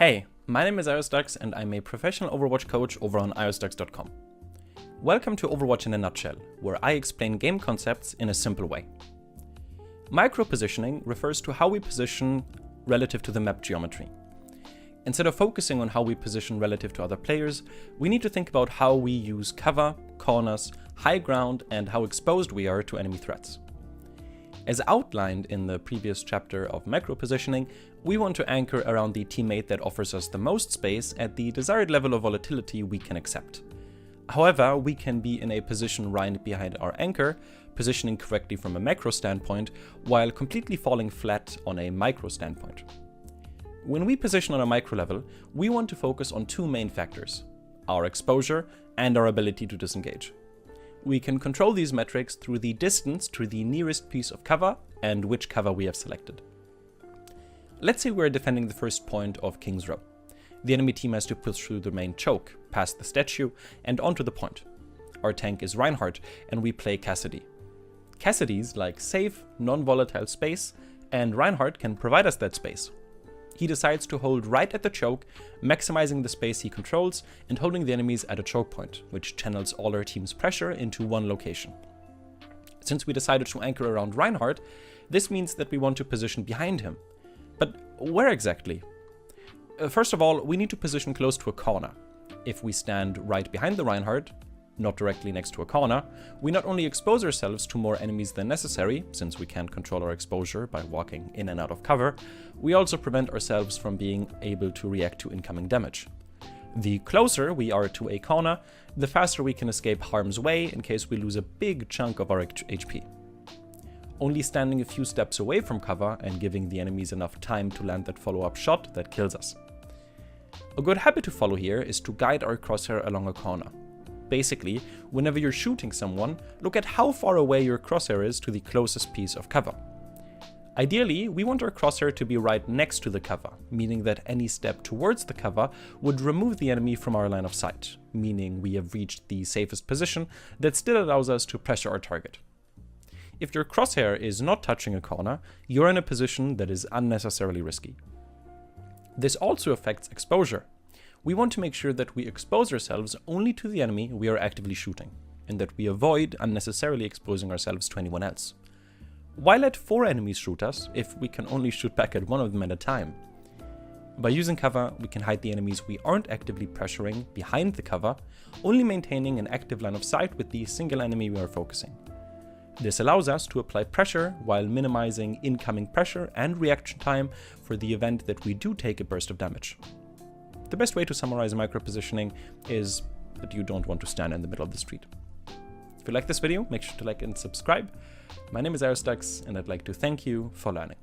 Hey, my name is iosdux and I'm a professional Overwatch coach over on iosdux.com. Welcome to Overwatch in a nutshell, where I explain game concepts in a simple way. Micro-positioning refers to how we position relative to the map geometry. Instead of focusing on how we position relative to other players, we need to think about how we use cover, corners, high ground, and how exposed we are to enemy threats. As outlined in the previous chapter of micro-positioning, we want to anchor around the teammate that offers us the most space at the desired level of volatility we can accept. However, we can be in a position right behind our anchor, positioning correctly from a macro standpoint, while completely falling flat on a micro standpoint. When we position on a micro level, we want to focus on two main factors: our exposure and our ability to disengage. We can control these metrics through the distance to the nearest piece of cover and which cover we have selected. Let's say we're defending the first point of King's Row. The enemy team has to push through the main choke, past the statue, and onto the point. Our tank is Reinhardt, and we play Cassidy. Cassidy's like safe, non-volatile space, and Reinhardt can provide us that space. He decides to hold right at the choke, maximizing the space he controls and holding the enemies at a choke point, which channels all our team's pressure into one location. Since we decided to anchor around Reinhardt, this means that we want to position behind him. But where exactly? First of all, we need to position close to a corner. If we stand right behind the Reinhardt, not directly next to a corner, we not only expose ourselves to more enemies than necessary, since we can't control our exposure by walking in and out of cover, we also prevent ourselves from being able to react to incoming damage. The closer we are to a corner, the faster we can escape harm's way in case we lose a big chunk of our HP. Only standing a few steps away from cover and giving the enemies enough time to land that follow-up shot that kills us. A good habit to follow here is to guide our crosshair along a corner. Basically, whenever you're shooting someone, look at how far away your crosshair is to the closest piece of cover. Ideally, we want our crosshair to be right next to the cover, meaning that any step towards the cover would remove the enemy from our line of sight, meaning we have reached the safest position that still allows us to pressure our target. If your crosshair is not touching a corner, you're in a position that is unnecessarily risky. This also affects exposure. We want to make sure that we expose ourselves only to the enemy we are actively shooting, and that we avoid unnecessarily exposing ourselves to anyone else. Why let 4 enemies shoot us if we can only shoot back at one of them at a time? By using cover, we can hide the enemies we aren't actively pressuring behind the cover, only maintaining an active line of sight with the single enemy we are focusing. This allows us to apply pressure while minimizing incoming pressure and reaction time for the event that we do take a burst of damage. The best way to summarize micro-positioning is that you don't want to stand in the middle of the street. If you like this video, make sure to like and subscribe. My name is iosdux, and I'd like to thank you for learning.